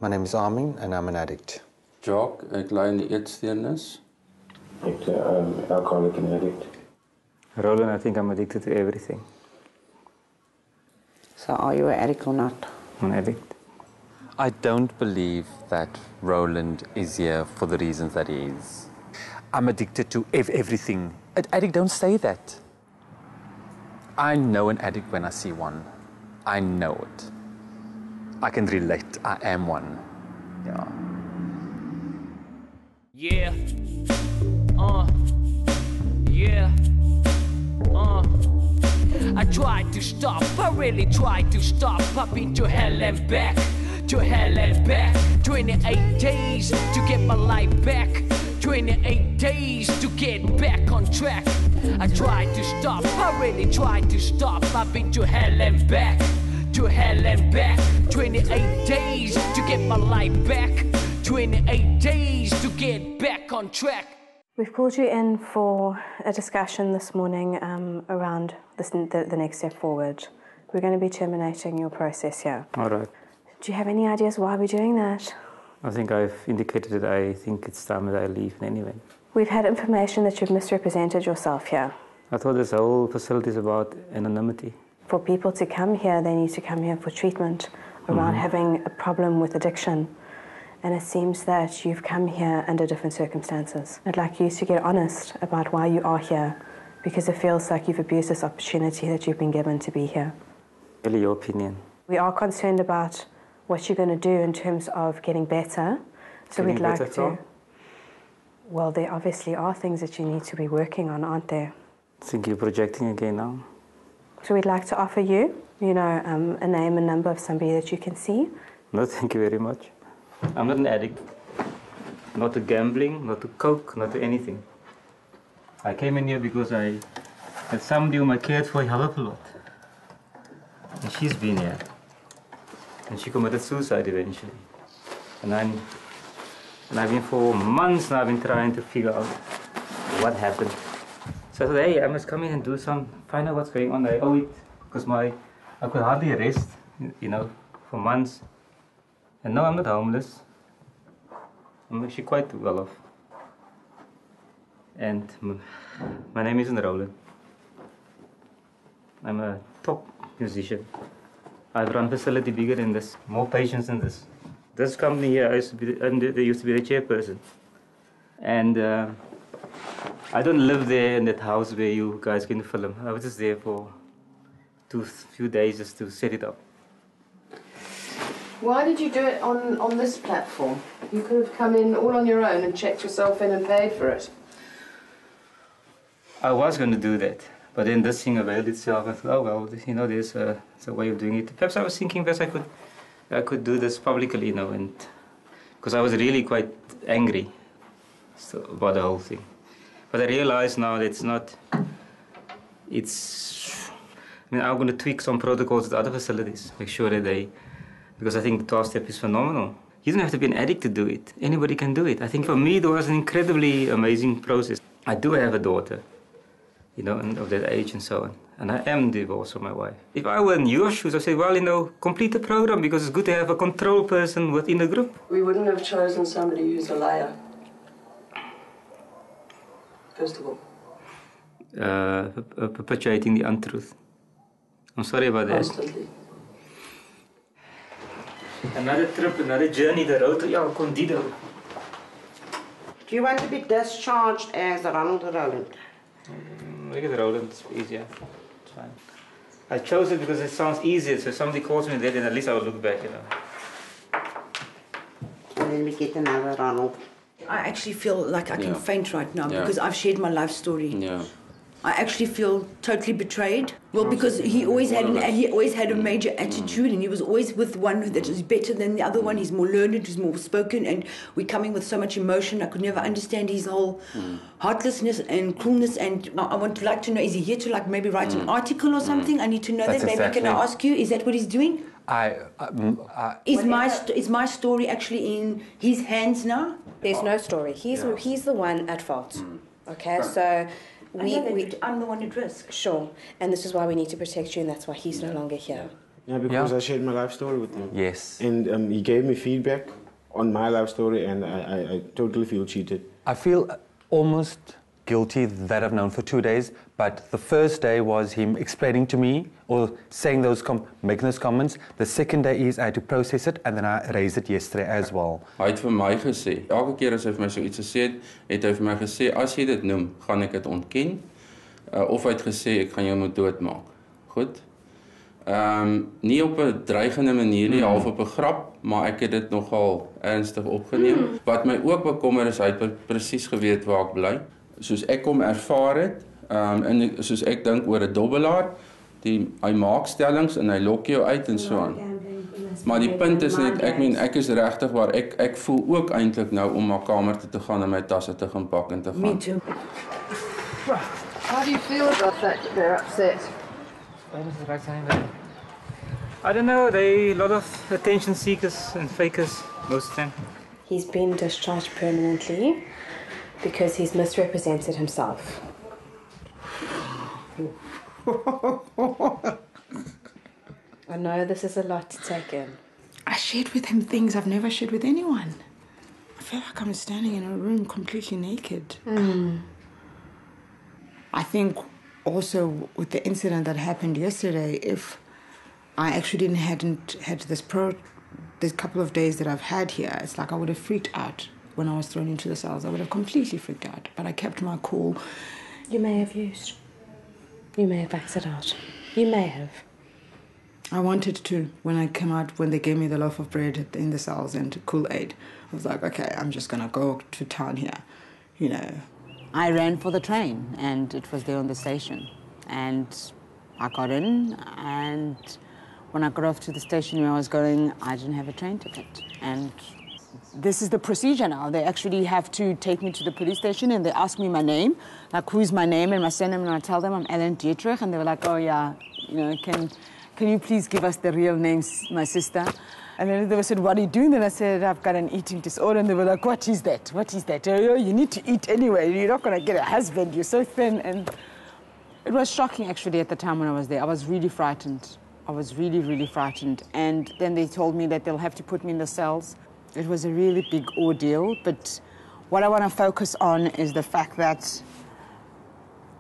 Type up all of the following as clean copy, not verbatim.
My name is Armien and I'm an addict. Jacques, ek ly in die eetsteornis. Alcoholic and addict. Roland, I think I'm addicted to everything. So are you an addict or not? I'm an addict. I don't believe that Roland is here for the reasons that he is. I'm addicted to everything. An addict don't say that. I know an addict when I see one. I know it. I can relate. I am one. Yeah. Yeah. Yeah. I tried to stop, I really tried to stop. I've been to hell and back, to hell and back. 28 days to get my life back. 28 days to get back on track. I tried to stop, I really tried to stop. I've been to hell and back, to hell and back. 28 days to get my life back. 28 days to get back on track. We've called you in for a discussion this morning around the next step forward. We're going to be terminating your process here. All right. Do you have any ideas why we're doing that? I think I've indicated that I think it's time that I leave anyway. We've had information that you've misrepresented yourself here. I thought this whole facility is about anonymity. For people to come here, they need to come here for treatment around having a problem with addiction. And it seems that you've come here under different circumstances. I'd like you to get honest about why you are here, because it feels like you've abused this opportunity that you've been given to be here. Really, your opinion. We are concerned about what you're going to do in terms of getting better. So we'd like to... Well, there obviously are things that you need to be working on, aren't there? I think you're projecting again now. So we'd like to offer you, a name and number of somebody that you can see. No, thank you very much. I'm not an addict. Not to gambling, not to coke, not to anything. I came in here because I had somebody whom I cared for a hell of a lot. And she's been here. And she committed suicide eventually. And I've been for months now, I've been trying to figure out what happened. So I thought, hey, I must come in and do find out what's going on. I owe it, because I could hardly rest, for months. And now I'm not homeless. I'm actually quite well off. And my name isn't Roland. I'm a top musician. I've run a facility bigger than this, more patients than this. This company here, they used to be the chairperson. And I don't live there in that house where you guys can film. I was just there for few days just to set it up. Why did you do it on this platform? You could have come in all on your own and checked yourself in and paid for it. I was going to do that, but then this thing availed itself. I thought, oh well, there's a way of doing it. Perhaps I was thinking perhaps I could do this publicly, and because I was really quite angry about the whole thing. But I realize now that it's not. I'm going to tweak some protocols at other facilities, make sure that because I think the 12 step is phenomenal. You don't have to be an addict to do it. Anybody can do it. I think for me it was an incredibly amazing process. I do have a daughter, and of that age and so on. And I am divorced from my wife. If I were in your shoes, I'd say, well, complete the program, because it's good to have a control person within the group. We wouldn't have chosen somebody who's a liar. First of all. Perpetuating the untruth. I'm sorry about that. Constantly. Another trip, another journey, the road to El Condido. Do you want to be discharged as Ronald or Roland? Make it Roland, it's easier. It's fine. I chose it because it sounds easier, so if somebody calls me that, then at least I will look back, And then we get another Ronald. I actually feel like I can faint right now because I've shared my life story. Yeah. I actually feel totally betrayed. Well, because he always had a major attitude, and he was always with one that is better than the other one. He's more learned, he's more spoken, and we're coming with so much emotion. I could never understand his whole heartlessness and coolness. And I would like to know: is he here to maybe write an article or something? I need to know that. Maybe can I ask you? Is that what he's doing? Is my story actually in his hands now? There's no story. He's the one at fault. Okay, so. I'm the one at risk. Sure, and this is why we need to protect you, and that's why he's no longer here. Yeah, because I shared my life story with him. Yes. And he gave me feedback on my life story, and I totally feel cheated. I feel almost guilty that I've known for 2 days, but the first day was him explaining to me or saying those, making those comments. The second day is I had to process it, and then I raised it yesterday as well. Hy het vir my gesê, elke keer as hy vir my so iets gesê het hy vir my gesê, as jy dit noem, gaan ek dit ontken. Of hy het gesê, ek gaan jou moet doodmaak. Goed? Nie op 'n dreigende manier nie, half op 'n grap, maar ek het dit nogal ernstig opgeneem. Wat my ook bekommer is, hy het presies geweet waar ek bly. Soos ek hom ervaar het, en soos ek dink oor 'n dobbelaar, hy maak stellings en hy lok jou uit en so aan. Maar die punt is net, ek is regtig waar ek voel ook eintlik nou om na kamer toe te gaan en my tasse te gaan pak en te gaan. Me too. How do you feel about that? They're upset. I don't know, they a lot of attention seekers and fakers most of the time. He's been discharged permanently because he's misrepresented himself. I know this is a lot to take in. I shared with him things I've never shared with anyone. I feel like I'm standing in a room completely naked. I think also with the incident that happened yesterday, if I actually hadn't had this couple of days that I've had here, it's like I would have freaked out when I was thrown into the cells. I would have completely freaked out, but I kept my cool. You may have used. You may have acted out. You may have. I wanted to. When I came out, when they gave me the loaf of bread in the cells and Kool-Aid, I was like, okay, I'm just going to go to town here, you know. I ran for the train, and it was there on the station. And I got in, and when I got off to the station where I was going, I didn't have a train ticket. And this is the procedure now. They actually have to take me to the police station, and they ask me my name, like who's my name and my surname, and I tell them I'm Ellen Dietrich, and they were like, oh yeah, you know, can you please give us the real names, my sister? And then they said, what are you doing? Then I said, I've got an eating disorder. And they were like, what is that? What is that? Oh, you need to eat anyway. You're not going to get a husband. You're so thin. And it was shocking, actually, at the time when I was there. I was really frightened. I was really, really frightened. And then they told me that they'll have to put me in the cells. It was a really big ordeal. But what I want to focus on is the fact that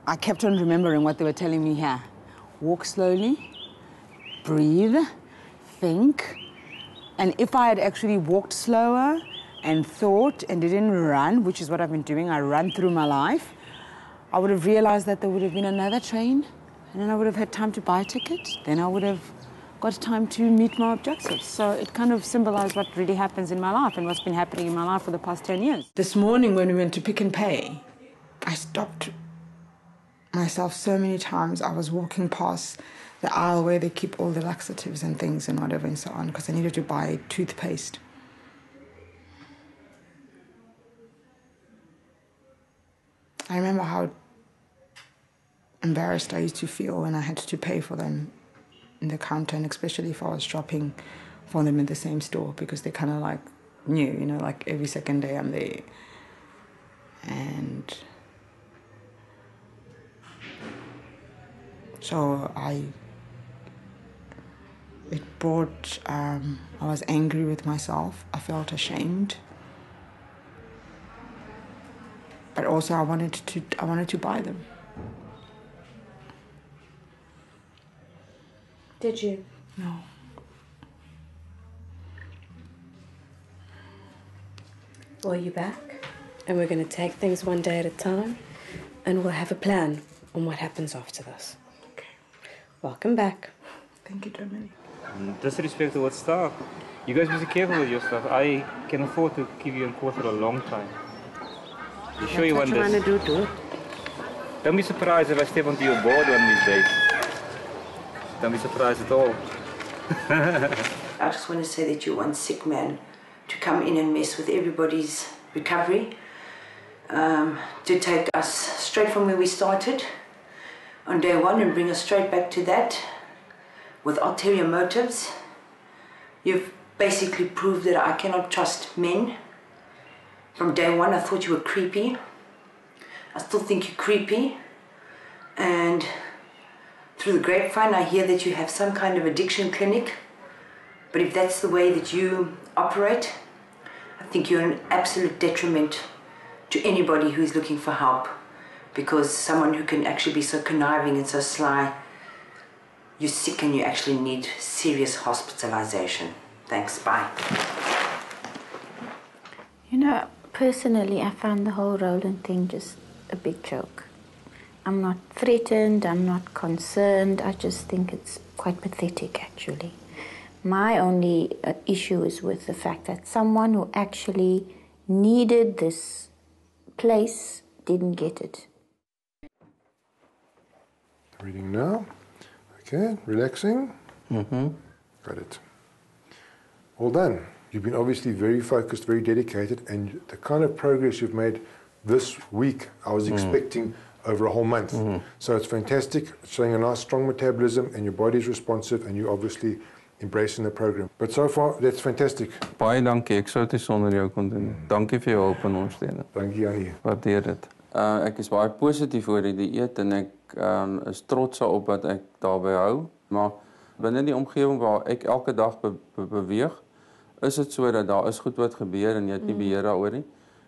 I kept on remembering what they were telling me here. Walk slowly, breathe, think. And if I had actually walked slower and thought and didn't run, which is what I've been doing, I run through my life, I would have realized that there would have been another train, and then I would have had time to buy a ticket. Then I would have got time to meet my objectives. So it kind of symbolized what really happens in my life and what's been happening in my life for the past 10 years. This morning when we went to Pick and Pay, I stopped myself so many times. I was walking past the aisle where they keep all the laxatives and things and whatever and so on, because I needed to buy toothpaste. I remember how embarrassed I used to feel when I had to pay for them in the counter, and especially if I was shopping for them in the same store, because they kind of like knew, you know, like every second day I'm there. And so I was angry with myself. I felt ashamed. But also I wanted to buy them. Did you? No. Well, you're back, and we're going to take things one day at a time, and we'll have a plan on what happens after this. Okay. Welcome back. Thank you, Dominic. Disrespect towards staff. You guys must be careful with your stuff. I can afford to keep you in court for a long time. You sure you want this? What you want to do too? Don't be surprised if I step onto your board one of these days. Don't be surprised at all. I just want to say that you're one sick man to come in and mess with everybody's recovery, to take us straight from where we started on day one and bring us straight back to that with ulterior motives. You've basically proved that I cannot trust men. From day one, I thought you were creepy. I still think you're creepy. And through the grapevine, I hear that you have some kind of addiction clinic. But if that's the way that you operate, I think you're an absolute detriment to anybody who's looking for help. Because someone who can actually be so conniving and so sly, you're sick and you actually need serious hospitalization. Thanks, bye. You know, personally, I found the whole Roland thing just a big joke. I'm not threatened, I'm not concerned, I just think it's quite pathetic, actually. My only issue is with the fact that someone who actually needed this place didn't get it. Reading now. Okay, relaxing. Got it. Well done. You've been obviously very focused, very dedicated, and the kind of progress you've made this week, I was expecting over a whole month. So it's fantastic, showing a nice strong metabolism, and your body's responsive, and you're obviously embracing the program. But so far, that's fantastic. Baie dankie, ek sou dit sonder jou kon doen. Dankie vir jou hulp en ondersteuning. Dankie Annie. Waardeer dit. Ek is baie positief oor die dieet en ek is trots op wat ek daarbey hou. Maar binne die omgewing waar ek elke dag beweeg, is dit so dat daar is goed wat gebeur en jy het nie beheer daaroor nie.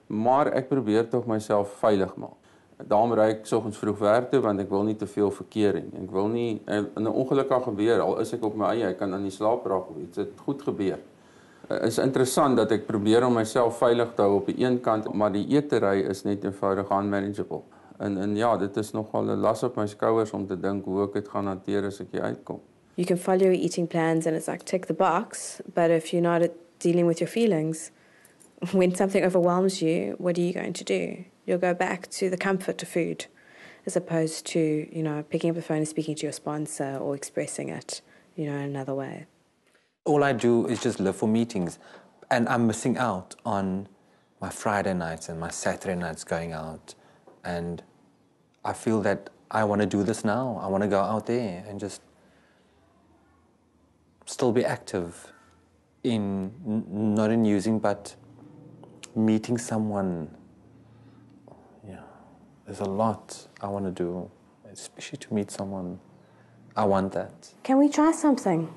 Maar ek probeer tog myself veilig maak. Daarom ry ek soggens vroeg werk toe want ek wil nie te veel verkeer hê. Ek wil nie 'n ongeluk kan gebeur al is ek op my eie, ek kan aan die slaap raak of iets. Dit het goed gebeur. Is interessant dat ek probeer om myself veilig te hou op die een kant, maar die eetery is net eenvoudig unmanageable. En ja, dit is nogal 'n las op my skouers om te dink hoe ek dit gaan hanteer as ek hier uitkom. You can follow your eating plans and it's like tick the box, but if you're not dealing with your feelings, when something overwhelms you, what are you going to do? You'll go back to the comfort of food as opposed to, you know, picking up the phone and speaking to your sponsor or expressing it, you know, in another way. All I do is just live for meetings, and I'm missing out on my Friday nights and my Saturday nights going out, and I feel that I want to do this now. I want to go out there and just still be active in, not in using, but meeting someone. Yeah, there's a lot I want to do, especially to meet someone. I want that. Can we try something?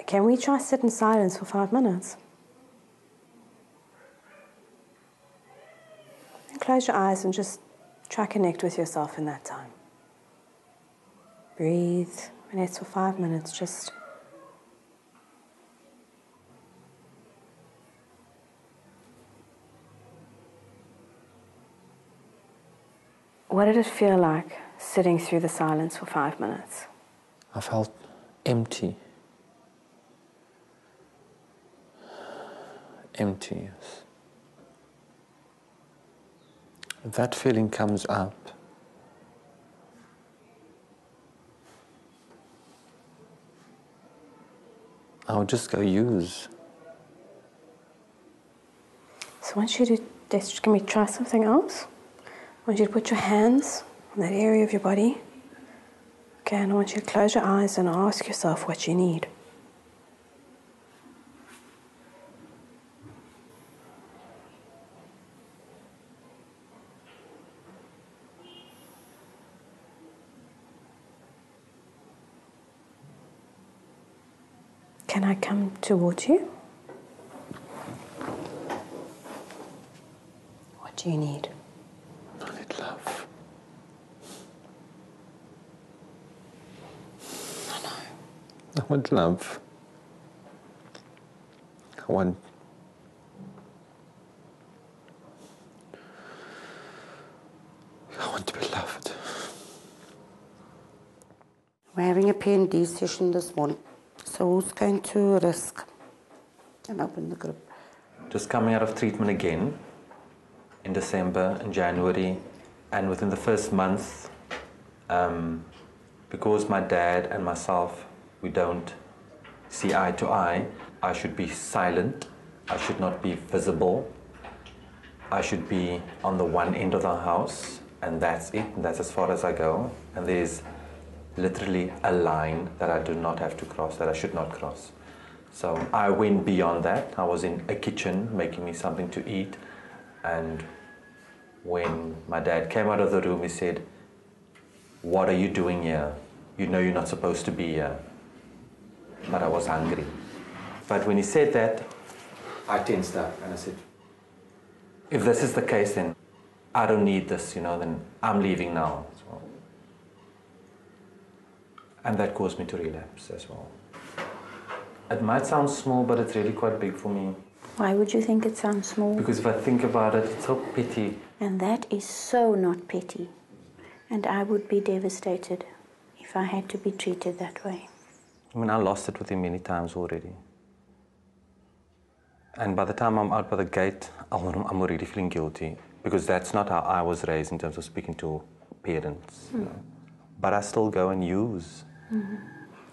Can we try sit in silence for 5 minutes? And close your eyes and just try connect with yourself in that time. Breathe, and it's for 5 minutes, just what did it feel like sitting through the silence for 5 minutes? I felt empty. Empty, yes. If that feeling comes up, I'll just go use. So I want you to, can we try something else? I want you to put your hands on that area of your body. Okay, and I want you to close your eyes and ask yourself what you need. Can I come towards you? What do you need? I need love. I know. I want love. I want to be loved. We're having a P&D session this morning. So who's going to risk and open the group? Just coming out of treatment again in December and January, and within the first month, because my dad and myself, we don't see eye to eye, I should be silent, I should not be visible, I should be on the one end of the house, and that's it, and that's as far as I go. And there's literally a line that I do not have to cross, that I should not cross. So I went beyond that. I was in a kitchen making me something to eat, and when my dad came out of the room, he said, what are you doing here? You know you're not supposed to be here. But I was hungry. But when he said that, I tensed up and I said, if this is the case, then I don't need this, then I'm leaving now. So, and that caused me to relapse as well. It might sound small, but it's really quite big for me. Why would you think it sounds small? Because if I think about it, it's so petty. And that is so not petty. And I would be devastated if I had to be treated that way. I mean, I lost it with him many times already. And by the time I'm out by the gate, I'm already feeling guilty. Because that's not how I was raised in terms of speaking to parents. But I still go and use.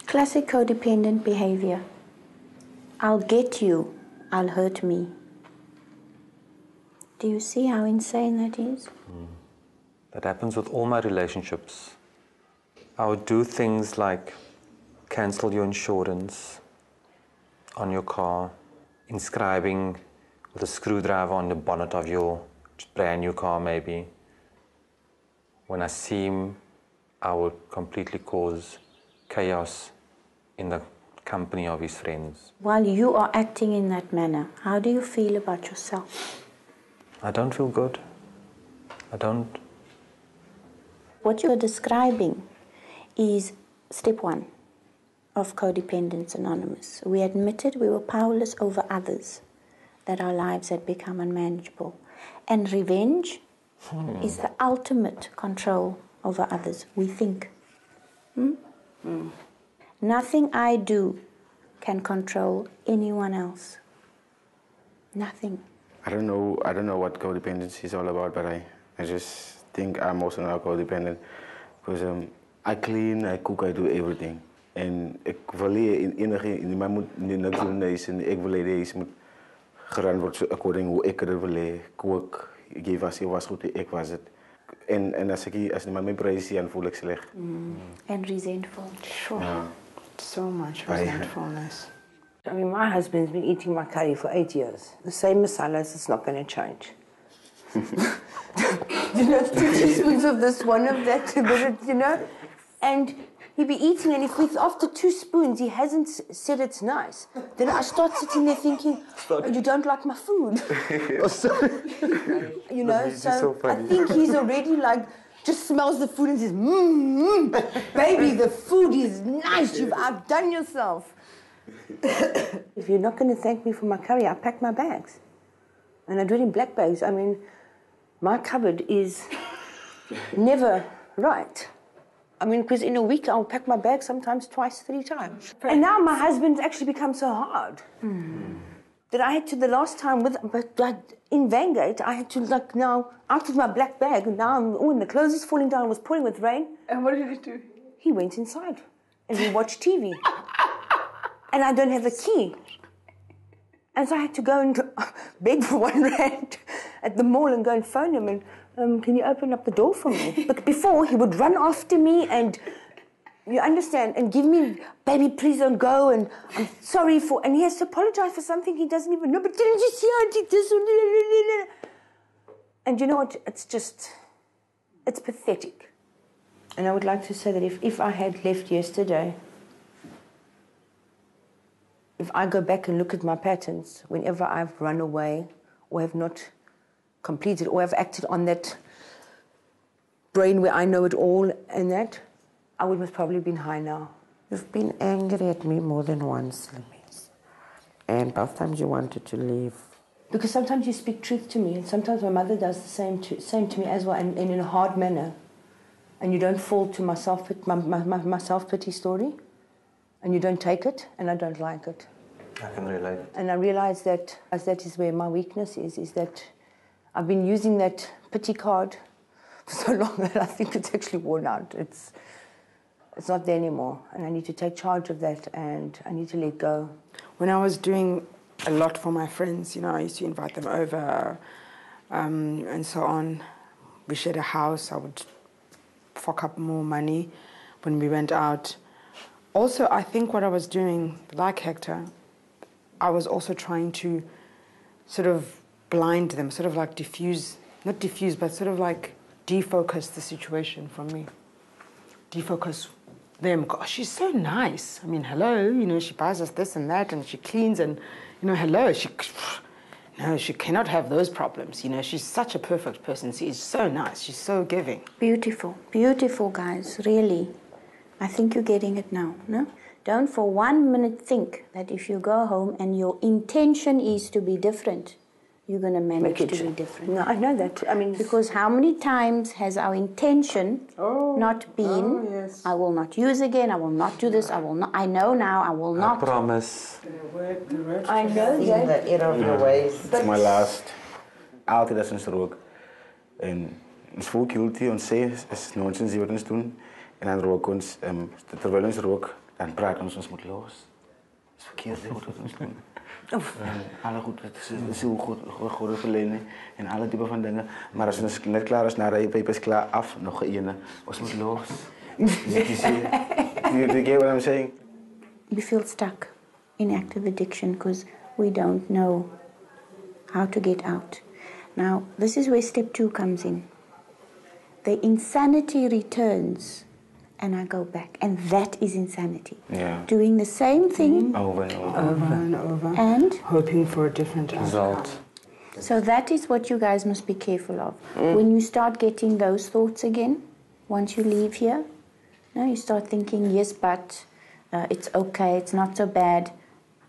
Classic codependent behavior. I'll get you, I'll hurt me. Do you see how insane that is? That happens with all my relationships. I would do things like cancel your insurance on your car, inscribing with a screwdriver on the bonnet of your brand new car maybe. When I see him, I would completely cause chaos in the company of his friends. While you are acting in that manner, how do you feel about yourself? I don't feel good. I don't. What you're describing is step one of Codependence Anonymous. We admitted we were powerless over others, that our lives had become unmanageable. And revenge is the ultimate control over others, we think. Nothing I do can control anyone else. Nothing. I don't know what codependency is all about, but I just think I'm also now codependent. Because I clean, I cook, I do everything. En ik wil iemand moet niks doen en ik wil deze moet gerund worden according hoe ik het wil. Kook, ik was goed, ik was het. En als iemand mij prijst, dan voel ik slecht. And resentful. Sure. So much resentfulness. I mean, my husband's been eating my curry for 8 years. The same masalas, it's not going to change. Two teaspoons of this, one of that, and he'd be eating, and if after 2 spoons he hasn't said it's nice, then I start sitting there thinking, oh, you don't like my food. So so I think he's already just smells the food and says, baby, the food is nice, you've outdone yourself. If you're not going to thank me for my curry, I pack my bags. And I do it in black bags. I mean, my cupboard is never right. I mean, because in a week I'll pack my bag sometimes twice, 3 times. And now my husband's actually become so hard that I had to, the last time in Vangate, I had to now out of my black bag, and now the clothes is falling down, it was pouring with rain. And what did he do? He went inside and we watched TV. And I don't have a key. And so I had to go and beg for 1 rand at the mall and go and phone him and, can you open up the door for me? But before, he would run after me and, you understand, and give me, baby, please don't go, and I'm sorry for, and he has to apologize for something he doesn't even know, but didn't you see how I did this? And you know what, it's pathetic. And I would like to say that if I had left yesterday, if I go back and look at my patterns, whenever I've run away or have not completed or have acted on that brain where I know it all and that, I would have probably been high now. You've been angry at me more than once, Lameez. And both times you wanted to leave. Because sometimes you speak truth to me, and sometimes my mother does the same to me as well, and in a hard manner. And you don't fall to my self-pity story. And you don't take it, and I don't like it. I can relate. And I realize that is where my weakness is that I've been using that pity card for so long that I think it's actually worn out. It's not there anymore, and I need to take charge of that, and I need to let go. When I was doing a lot for my friends, I used to invite them over and so on. We shared a house. I would fork up more money when we went out. Also, I think what I was doing, like Hector, I was also trying to sort of blind them, sort of not diffuse, but sort of defocus the situation from me. defocus them. Gosh, she's so nice. I mean, hello, you know, she buys us this and that, and she cleans, and, you know, hello, no, she cannot have those problems. You know, she's such a perfect person. She's so nice. She's so giving. Beautiful. Beautiful, guys. Really. I think you're getting it now, no? Don't for 1 minute think that if you go home and your intention is to be different, you're going to manage to be different. No, I know that. I mean, because how many times has our intention not been, yes. I will not use again, I will not do this, I will not, I know now, I will not. I promise. I know In that. the error of your ways. It's my last. Altyd as ons rook. En ons voel guilty, ons sê is nonsens wat ons doen. En dan rook ons, terwyl ons rook, dan praat ons moet los. Dis verkeerd wat ons doen. Alle goed, het is heel goed verlenen en alle type van dingen. Maar als ons net klaar is, naar de paper is klaar af, nog een, ons moet los. You get what I'm saying? We feel stuck in active addiction because we don't know how to get out. Now, this is where step 2 comes in. The insanity returns and I go back. And that is insanity. Yeah. Doing the same thing over and over. Over and over. And hoping for a different result. So that is what you guys must be careful of. When you start getting those thoughts again, once you leave here, you start thinking, yes, but it's okay, it's not so bad.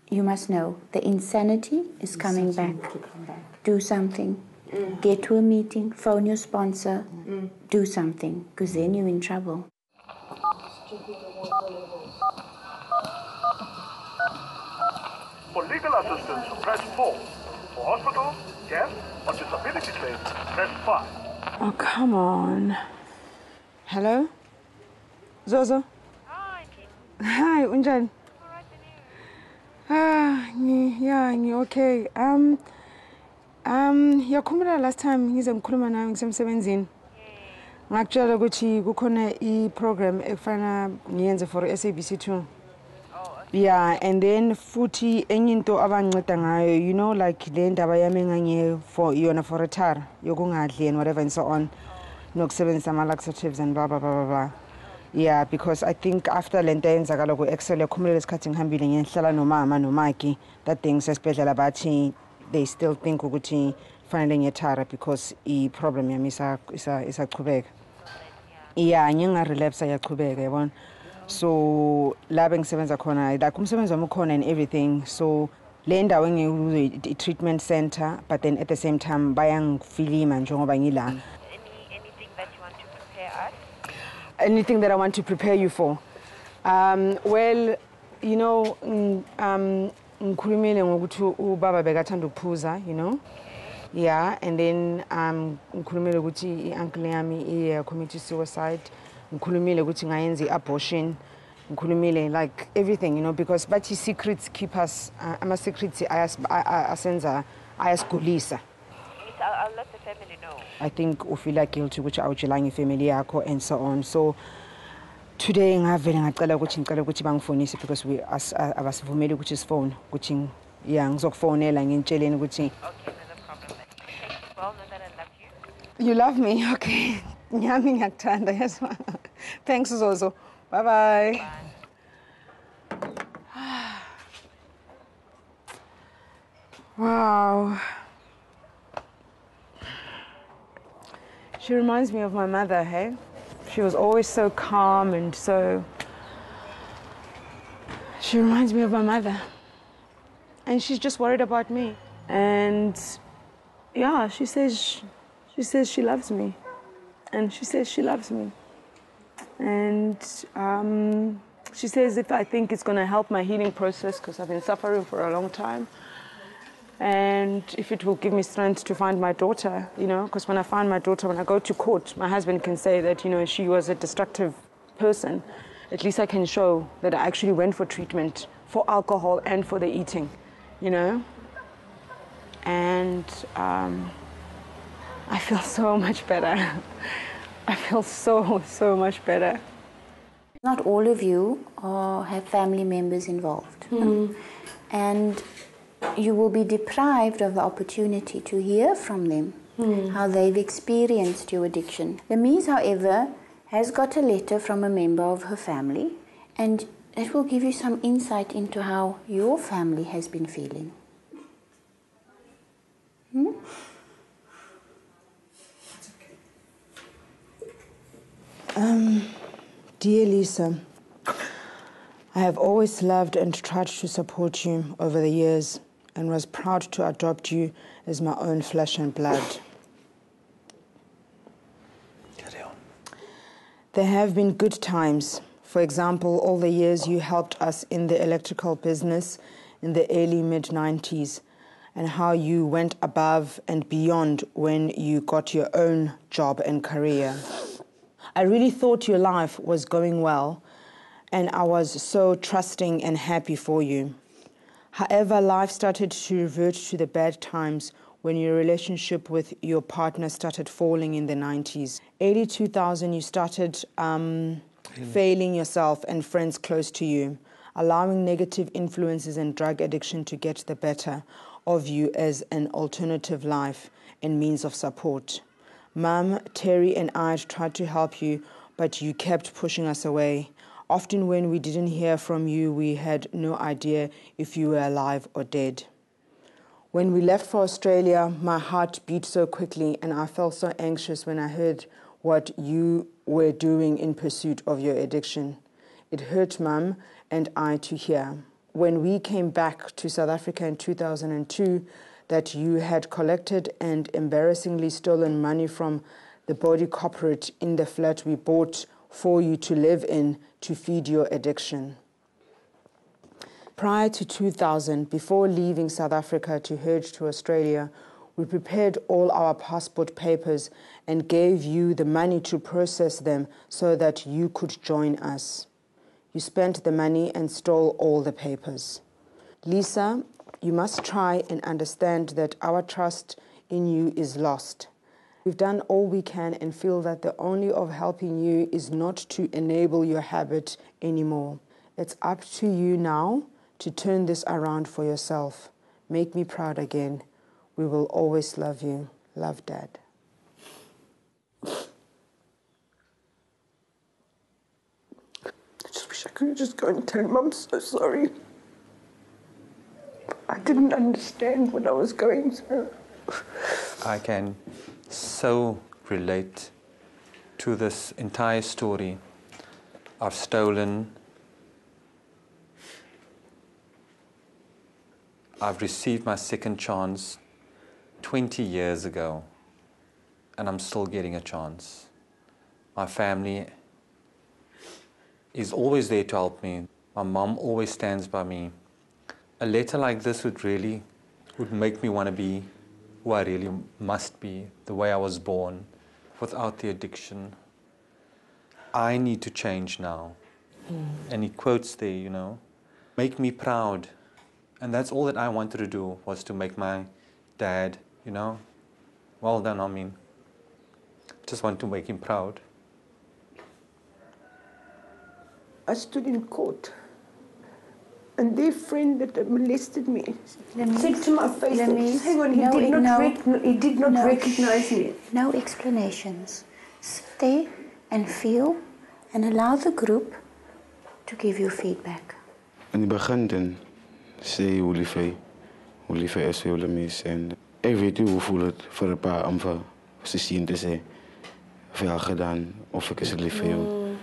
You must know the insanity is coming back. Do something. Get to a meeting, phone your sponsor, do something, because then you're in trouble. For legal assistance, press 4. For hospital, gas, or disability claims, press 5. Oh, come on. Hello? Zozo? Hi, unjani? Okay. Yakhumbula last time ngize ngikhuluma nawe ngisemsebenzini. Ngakutshela ukuthi kukhona i-program ekufana ngiyenze for SABC 2. Yeah, and then futhi enye into abanginceda ngayo, you know, like le ndaba yami engangiye for yona for retire yokungadli and whatever and so on. Nokusebenzisa ama laxatives and blah blah blah blah blah. Yeah, because I think after le nto eyenzakala ku-Excel yakhumbulela isikhathi ngihambile ngihlala nomama nomaki that things esibhedlela bathi they still think ukuthi fanele ngiyethara because i-problem yami isachubeka. Yeah, nginga-relapse yachubeka, yabona. So la bengisebenza khona, like umsebenzi wami ukhona and everything. So le ndawo i-treatment center, but then at the same time bayangifilima njengoba ngila. Anything that I want to prepare you for? Well, you know, ngikhulumile ngokuthi ubaba bekathanda ukuphuza, you know. Yeah, and then ngikhulumile ukuthi i-uncle yami committed suicide. Ngikhulumile ukuthi ngayenza i-abortion. Ngikhulumile like everything, you know, because bathi secrets keep us ama-secrets asenza ayasigulisa. I'll let the family know. I think ufila guilty ukuthi awutshelanga ifamily yakho and so on. So today ngavele ngicela ukuthi bangifonise because we abasivumeli ukuthi sifone ukuthi ngizokufonela ngitsheleni ukuthi Okay, no problem. Well, know that I love you. You love me? Okay. Nyami ngiyakuthanda, yes. Thanks Zozo. Bye-bye. Bye. Wow. She reminds me of my mother, hey? She was always so calm and so... She reminds me of my mother. And she's just worried about me. And yeah, she says she loves me. And she says she loves me. And she says if I think it's gonna help my healing process, because I've been suffering for a long time, and if it will give me strength to find my daughter, you know, because when I find my daughter, when I go to court, my husband can say that, you know, she was a destructive person. At least I can show that I actually went for treatment for alcohol and for the eating, you know. And I feel so much better. I feel so much better. Not all of you have family members involved. And you will be deprived of the opportunity to hear from them how they've experienced your addiction. Lameez, however, has got a letter from a member of her family, and it will give you some insight into how your family has been feeling. Dear Lisa, I have always loved and tried to support you over the years and was proud to adopt you as my own flesh and blood. Carry on. There have been good times. For example, all the years you helped us in the electrical business in the early mid-90s, and how you went above and beyond when you got your own job and career. I really thought your life was going well, and I was so trusting and happy for you. However, life started to revert to the bad times when your relationship with your partner started falling in the 90s. Early 2000, you started failing yourself and friends close to you, allowing negative influences and drug addiction to get the better of you as an alternative life and means of support. Mum, Terry and I tried to help you, but you kept pushing us away. Often when we didn't hear from you, we had no idea if you were alive or dead. When we left for Australia, my heart beat so quickly and I felt so anxious when I heard what you were doing in pursuit of your addiction. It hurt Mum and I to hear. When we came back to South Africa in 2002, that you had collected and embarrassingly stolen money from the body corporate in the flat we bought for you to live in to feed your addiction. Prior to 2000, before leaving South Africa to head to Australia, we prepared all our passport papers and gave you the money to process them so that you could join us. You spent the money and stole all the papers. Lisa, you must try and understand that our trust in you is lost. We've done all we can and feel that the only of helping you is not to enable your habit anymore. It's up to you now to turn this around for yourself. Make me proud again. We will always love you. Love, Dad. I just wish I could just go and tell him I'm so sorry. I didn't understand what I was going through. I can so relate to this entire story. I've stolen, I've received my second chance 20 years ago, and I'm still getting a chance. My family is always there to help me. My mom always stands by me. A letter like this would make me want to be who I really must be, the way I was born, without the addiction. I need to change now. And he quotes there, you know, make me proud. And that's all that I wanted to do, was to make my dad, you know, well done, Armien. Just want to make him proud. I stood in court, and their friend that molested me said to my face, Lameez, hang on, he did not recognize me. No explanations. Sit there and feel and allow the group to give you feedback. In die begin dan sê hoe lief hy is vir Lameez, en ek weet nie hoe voel het vir 'n pa om vir sy seun te sê veel gedaan of ek is lief vir jou.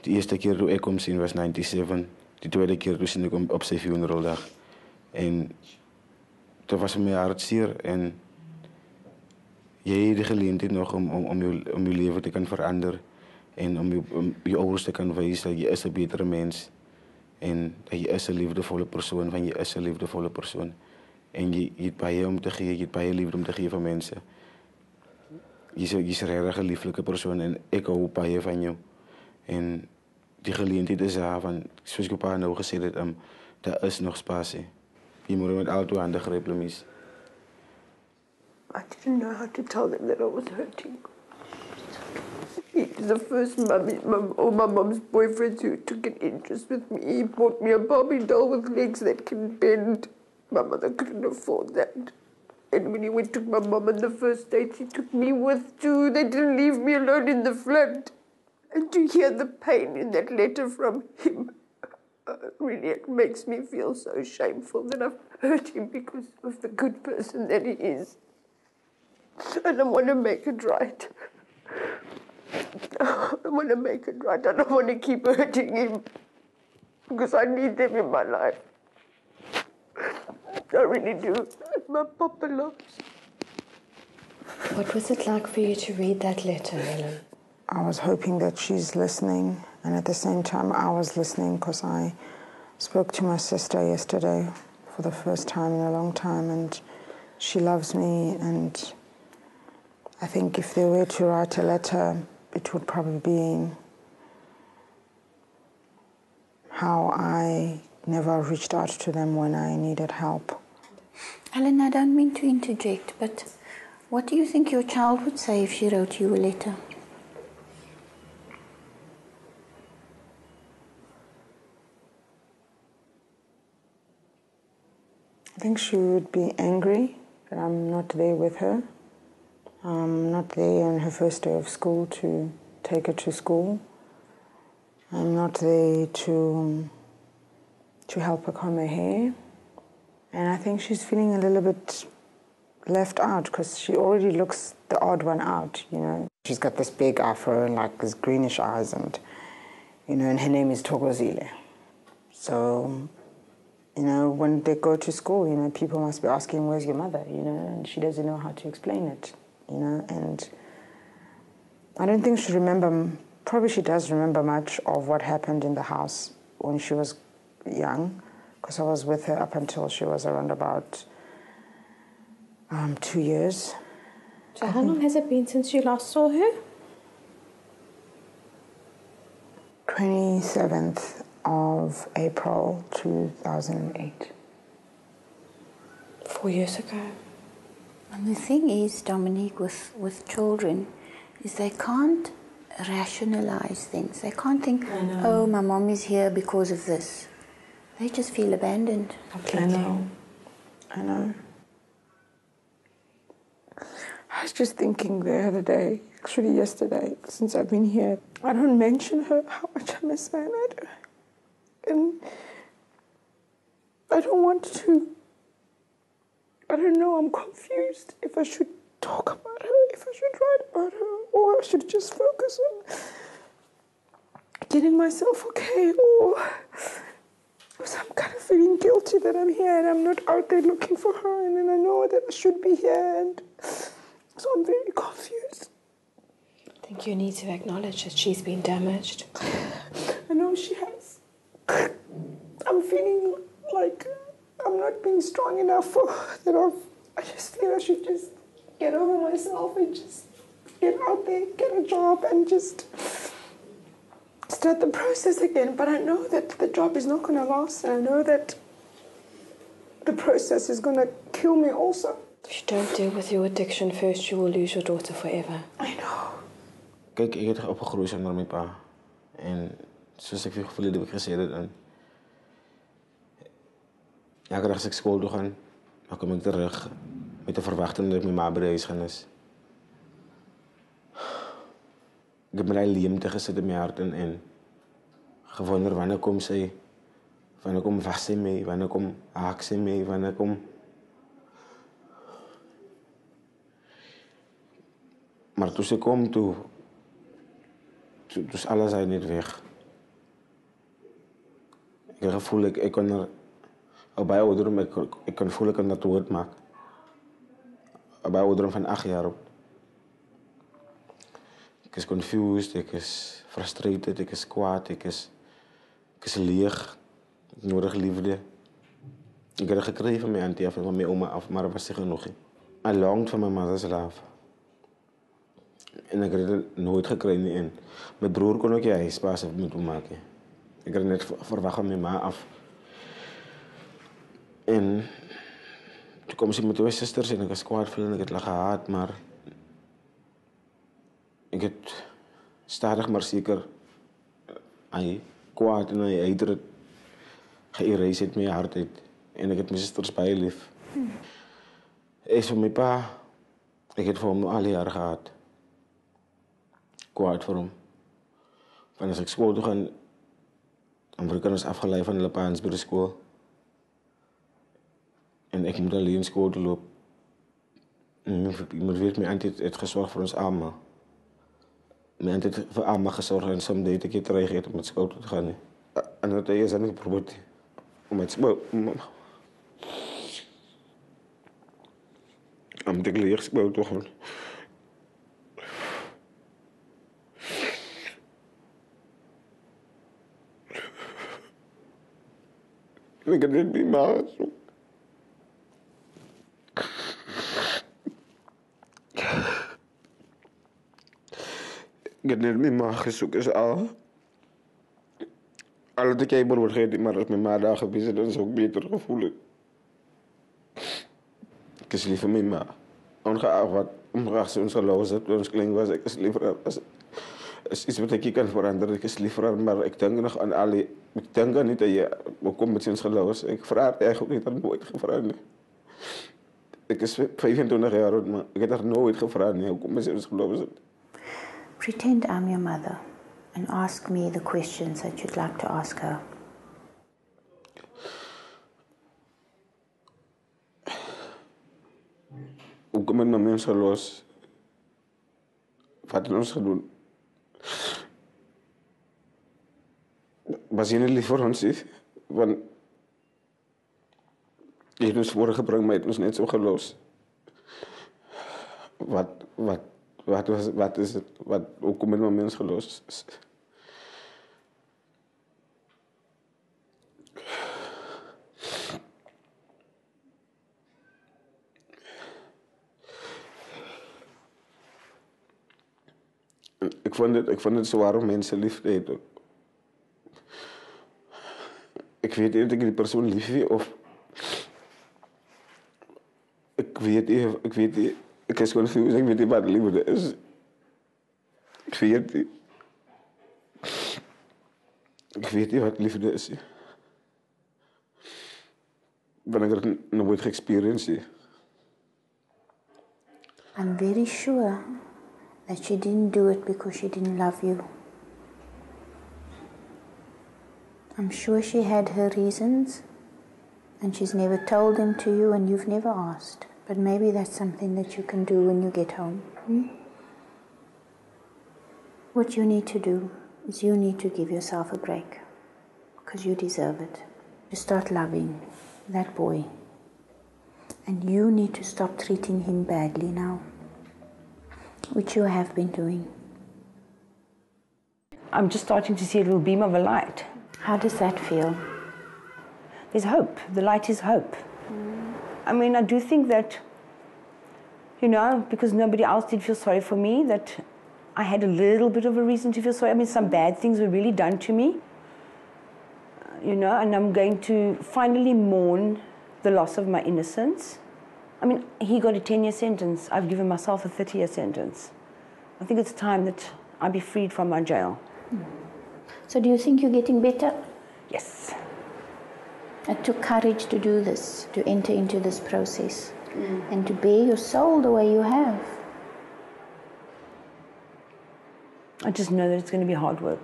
Die eerste keer toe ek hom sien was 97. Die tweede keer toe sien ek hom op sy funeraldag. En toe was my hart seer en jy het die geleentheid nog om jou lewe te kan verander en om jou ouers te kan wys dat jy is 'n betere mens en dat jy is 'n liefdevolle persoon, want jy is 'n liefdevolle persoon. En jy het baie om te gee, jy het baie liefde om te gee vir mense. Jy's regtig 'n lieflike persoon en ek hou baie van jou. En die geleentheid is daar, want soos ek op haar nou gesê het, daar is nog spasie. Jy moet met al twee hande gryp, Lameez. I didn't know how to tell them that I was hurting. He's the first my mom's boyfriend who took an interest with me. He bought me a Barbie doll with legs that can bend. My mother couldn't afford that. And when he took my mom on the first date, he took me with too. They didn't leave me alone in the flat. And to hear the pain in that letter from him, really, it makes me feel so shameful that I've hurt him because of the good person that he is. And I want to make it right. I want to make it right. I don't want to keep hurting him because I need them in my life. I really do. My papa loves. What was it like for you to read that letter, Helen? I was hoping that she's listening, and at the same time I was listening because I spoke to my sister yesterday for the first time in a long time, and she loves me, and I think if they were to write a letter, it would probably be how I never reached out to them when I needed help. Helen, I don't mean to interject, but what do you think your child would say if she wrote you a letter? I think she would be angry that I'm not there with her. I'm not there on her first day of school to take her to school. I'm not there to help her comb her hair. And I think she's feeling a little bit left out because she already looks the odd one out, you know. She's got this big afro and like this greenish eyes, and, you know, and her name is Thokozile. So, you know, when they go to school, you know, people must be asking, where's your mother, you know, and she doesn't know how to explain it, you know, and I don't think she probably she does remember much of what happened in the house when she was young, because I was with her up until she was around about 2 years. So how long has it been since you last saw her? 27th of April 2008. 4 years ago. And the thing is, Dominique, with children, is they can't rationalize things. They can't think, oh, my mom is here because of this. They just feel abandoned. I know. I was just thinking the other day, actually yesterday, since I've been here, I don't mention her, how much I miss her, and I don't want to. I don't know, I'm confused if I should talk about her, if I should write about her, or I should just focus on getting myself okay, or because I'm kind of feeling guilty that I'm here and I'm not out there looking for her, and then I know that I should be here, and so I'm very confused. I think you need to acknowledge that she's been damaged. I know she has. I'm feeling like I'm not being strong enough for that. I just feel I should just get over myself and just get out there, get a job, and just start the process again. But I know that the job is not going to last, and I know that the process is going to kill me also. If you don't deal with your addiction first, you will lose your daughter forever. I know. Kijk, ik heb opgegroeid zonder mijn pa. En zoals ik verleden heb gezegd, en elke dag als ik school toe ga, dan kom ik terug met de verwachting dat ik mijn ma bij de huis gaan is. Ik heb mijn leemte gezet in mijn hart en gewonder wanneer komt zij, wanneer komt was zij mee, wanneer komt haak zij mee, wanneer komt... Maar toen ze kwam, toen is alles niet weg. Ik heb het gevoel, ik kon er al bij ouderen, ik kon voelen, ik kon dat woord maken. Al bij ouderen van 8 jaar op. Ik is confused, ik is frustrated, ik is kwaad, ik is leeg. Ik nodig liefde. Ik heb het gekregen van mijn auntie af en van mijn oma af, maar dat was niet genoeg. I longed for my mother's love. En ik heb het nooit gekregen in. Mijn broer kon ook huisbaas moeten maken. Ik heb het net verwacht van mijn ma af. En toen kwam ze met 2 zusters en ik was kwaad veel en ik heb het gehaat, maar ik heb stadig maar zeker kwaad en hij heeft het geëreisd uit mijn hart uit. En ik heb mijn zusters bij je lief. Hij is van mijn pa. Ik heb voor hem al jaren gehad. Kwaad voor hem. En als ik school toe ga, dan word ik anders afgeleid van de paans bij de school. En ik moet alleen school toe lopen. Iemand weet mij altijd het gezorgd voor ons allemaal. Mij altijd voor allemaal gezorgd en soms deed ik het terug om met school toe te gaan. En dat is dan geprobeerd om met school. Om te leren school te gaan. Ik heb dit niet meer. Ik heb net mijn maag gezocht, is al. Alle de kijker wordt gegeven, maar als mijn maag daar geweest dan zou ik beter gevoelen. Ik is liever mijn maag. Ongeacht wat, ongeacht ons geloof is, ons kling was, ik is liever als iets wat ik kan veranderen, ik is liever, maar ik denk nog aan alle, ik denk aan niet dat je, hoe komt met ons geloof, ik vraag eigenlijk niet, dat nooit gevraagd. Ik is 25 jaar oud, maar ik heb daar nooit gevraagd, hoe komt met ons geloof. Pretend I'm your mother and ask me the questions that you'd like to ask her. Hoe kom ik met mensen los? Wat hebben ons gedaan? Was je niet lief voor ons? Want je hebt ons voorgebracht, maar je hebt ons net zo gelost. Wat is het? Hoe kom ik met mensen gelost? Ik vond het zwaar om mensen lief te hebben. Ik weet niet of ik die persoon lief heb of... Ik weet niet. Ik is confused, ik weet niet wat liefde is. Ik weet niet. Ik weet niet wat liefde is. Want ik het nooit geëxperienced. I'm very sure that she didn't do it because she didn't love you. I'm sure she had her reasons and she's never told them to you and you've never asked. But maybe that's something that you can do when you get home. What you need to do is you need to give yourself a break because you deserve it. You start loving that boy and you need to stop treating him badly now, which you have been doing. I'm just starting to see a little beam of a light. How does that feel? There's hope. The light is hope. I mean, I do think that, you know, because nobody else did feel sorry for me, that I had a little bit of a reason to feel sorry. I mean, some bad things were really done to me, you know, and I'm going to finally mourn the loss of my innocence. I mean, he got a 10-year sentence. I've given myself a 30-year sentence. I think it's time that I be freed from my jail. So do you think you're getting better? Yes. It took courage to do this, to enter into this process, and to bare your soul the way you have. I just know that it's going to be hard work.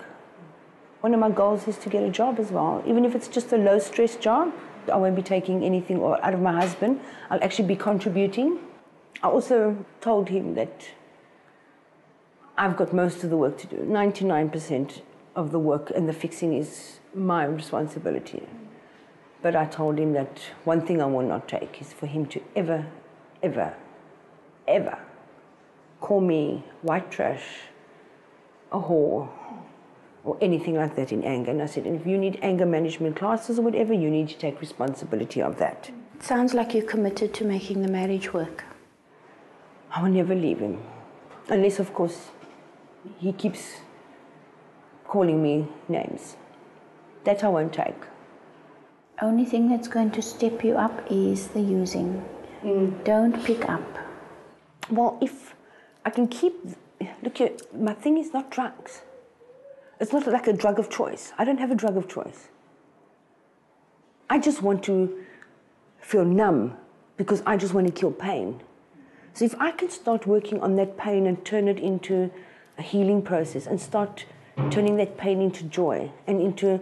One of my goals is to get a job as well. Even if it's just a low-stress job, I won't be taking anything out of my husband. I'll actually be contributing. I also told him that I've got most of the work to do. 99% of the work and the fixing is my responsibility. But I told him that one thing I will not take is for him to ever, ever, ever call me white trash, a whore, or anything like that in anger. And I said, if you need anger management classes or whatever, you need to take responsibility of that. It sounds like you're committed to making the marriage work. I will never leave him. Unless, of course, he keeps calling me names. That I won't take. Only thing that's going to step you up is the using. Don't pick up. Well, if I can keep... Look here, my thing is not drugs. It's not like a drug of choice. I don't have a drug of choice. I just want to feel numb because I just want to kill pain. So if I can start working on that pain and turn it into a healing process and start turning that pain into joy and into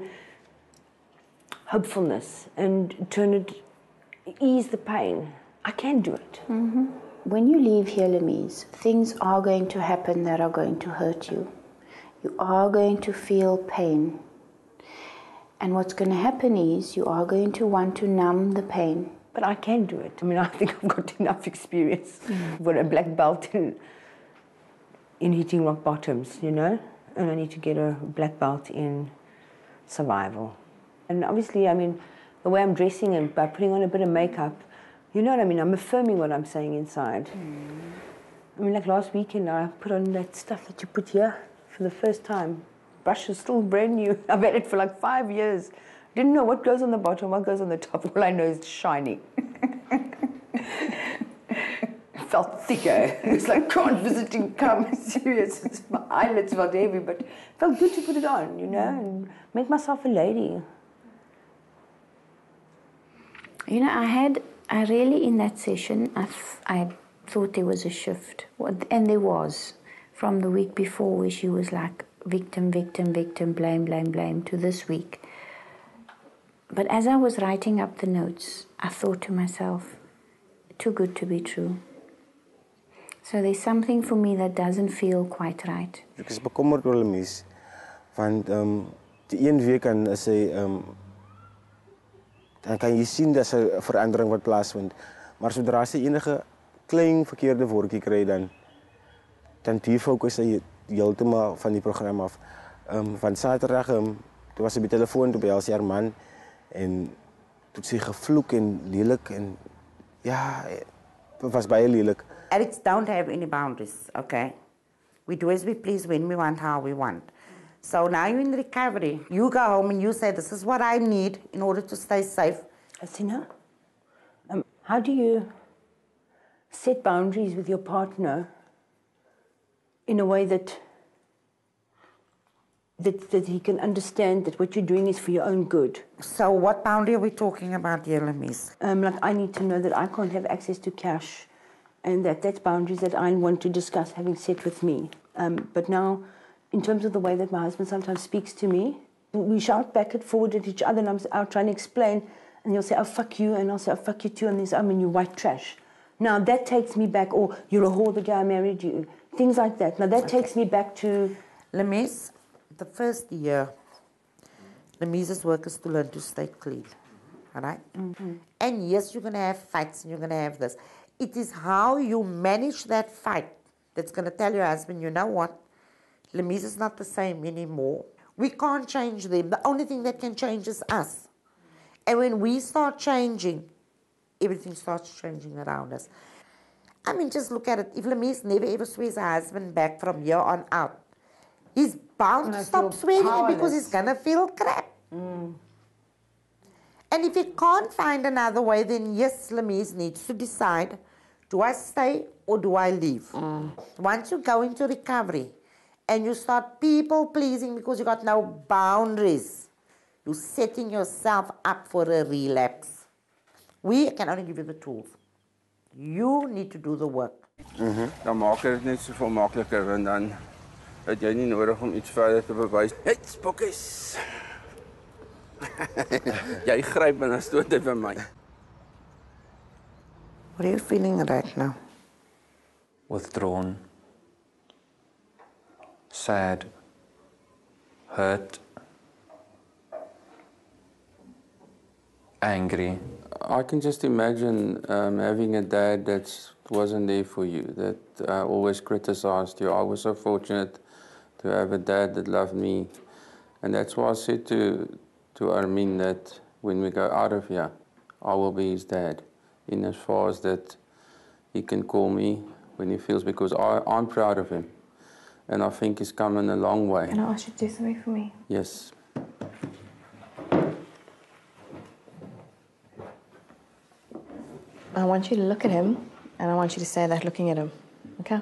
hopefulness and ease the pain. I can do it. Mm-hmm. When you leave here, Lameez, things are going to happen that are going to hurt you. You are going to feel pain. And what's going to happen is you are going to want to numb the pain. But I can do it. I mean, I think I've got enough experience. I've got a black belt in hitting rock bottoms, you know? And I need to get a black belt in survival. And obviously, I mean, the way I'm dressing and by putting on a bit of makeup, you know what I mean? I'm affirming what I'm saying inside. I mean, like last weekend, I put on that stuff that you put here for the first time. Brush is still brand new. I've had it for like 5 years. Didn't know what goes on the bottom, what goes on the top. All I know is it's shiny. It felt thicker. It's like can't visiting come. Serious. It's my eyelids felt heavy, but it felt good to put it on, you know, and make myself a lady. You know, I really, in that session, I thought there was a shift. And there was. From the week before where she was like victim, victim, victim, blame, blame, blame, to this week. But as I was writing up the notes, I thought to myself, too good to be true. So there's something for me that doesn't feel quite right. Ek is bekommerd oor Lameez, want die een week kan sy dan kan jy sien dat 'n verandering wat plaasvind. Maar sodra sy enige klein verkeerde woordjie kry dan defokus sy heeltemal van die program af. Van Saterdag toe was sy by telefoon toe bel sy haar man en toe sy gevloek en lelik en ja, het was baie lelik. Addicts don't have any boundaries, okay? We do as we please, when we want, how we want. So now you're in recovery. You go home and you say, this is what I need in order to stay safe. Asina, how do you set boundaries with your partner in a way that he can understand that what you're doing is for your own good? So what boundary are we talking about here, Lameez? Like I need to know that I can't have access to cash and that's boundaries that I want to discuss having set with me. But now, in terms of the way that my husband sometimes speaks to me, we shout back and forward at each other and I'm out trying to explain and he'll say, oh, fuck you, and I'll say, oh, fuck you too, and he'll say, I mean, you white trash. Now that takes me back, or you're a whore the day I married you. Things like that. Now that takes me back to... Lameez, the first year, Lameez's work is to learn to stay clean. All right? Mm-hmm. And yes, you're going to have fights and you're going to have this. It is how you manage that fight that's going to tell your husband, you know what? Lameez is not the same anymore. We can't change them. The only thing that can change is us. And when we start changing, everything starts changing around us. I mean, just look at it. If Lameez never ever swears her husband back from here on out, he's bound to stop swearing because he's going to feel crap. Mm. And if he can't find another way, then yes, Lameez needs to decide, do I stay or do I leave? Mm. Once you go into recovery and you start people-pleasing because you got no boundaries, you're setting yourself up for a relapse. We can only give you the tools. You need to do the work. Dan maak dit net so makliker en dan het jy nie nodig om iets verder te bewys. Hey, spokkies. Jy gryp en dan stoot dit vir my. What are you feeling right now? Withdrawn, sad, hurt, angry. I can just imagine having a dad that wasn't there for you, that always criticized you. I was so fortunate to have a dad that loved me. And that's why I said to Armien that when we go out of here, I will be his dad. In as far as that he can call me when he feels, because I'm proud of him. And I think he's come a long way. Can I ask you to do something for me? Yes. I want you to look at him, and I want you to say that looking at him, okay?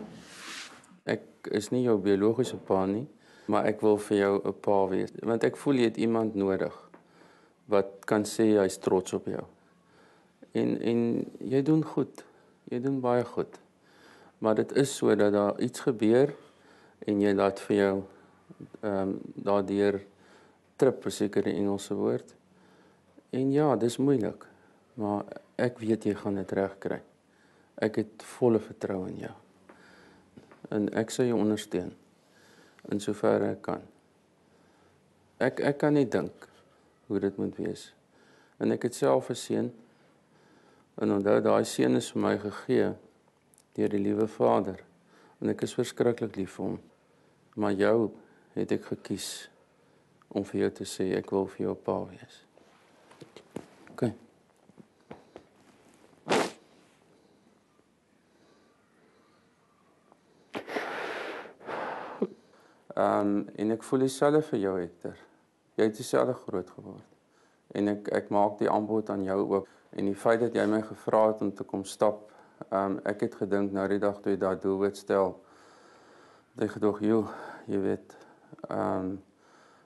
Ek is nie jou biologiese pa nie, maar ek wil vir jou 'n pa wees. Want ek voel jy het iemand nodig wat kan sê hy's trots op jou. En jy doen goed. Jy doen baie goed. Maar dit is so dat daar iets gebeur en jy laat vir jou daardeur trip, seker die Engelse woord. En ja, dis moeilik, maar ek weet jy gaan dit regkry. Ek het volle vertroue in jou. En ek sal jou ondersteun in soverre ek kan. Ek kan nie dink hoe dit moet wees. En ek het self 'n seun. En onthou, daai seun is vir my gegee deur die liewe Vader. En ek is verskriklik lief vir hom. Maar jou het ek gekies om vir jou te sê ek wil vir jou pa wees. OK. En ek voel dieselfde vir jou, Hector. Jy het dieselfde groot geword. En ek maak die aanbod aan jou ook. En die feit dat jy my gevra het om te kom stap, ek het gedink nou die dag toe jy daai doelwit stel, dat ek gedog, jy weet,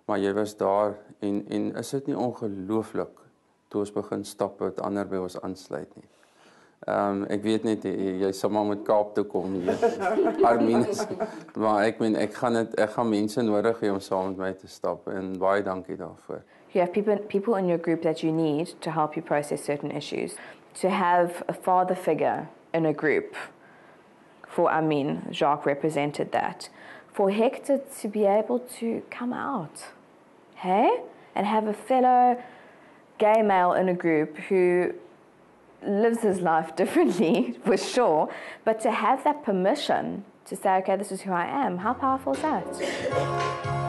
maar jy was daar, en is dit nie ongelooflik, toe ons begin stap, wat ander by ons aansluit nie. Ek weet net, jy sal maar met Kaap toe kom, Armien, maar ek gaan mense nodig hê om saam met my te stap, en baie dankie daarvoor. You have people in your group that you need to help you process certain issues. To have a father figure in a group, for Armien, Jacques represented that. For Hector to be able to come out, hey? And have a fellow gay male in a group who lives his life differently, for sure, but to have that permission to say, okay, this is who I am, how powerful is that?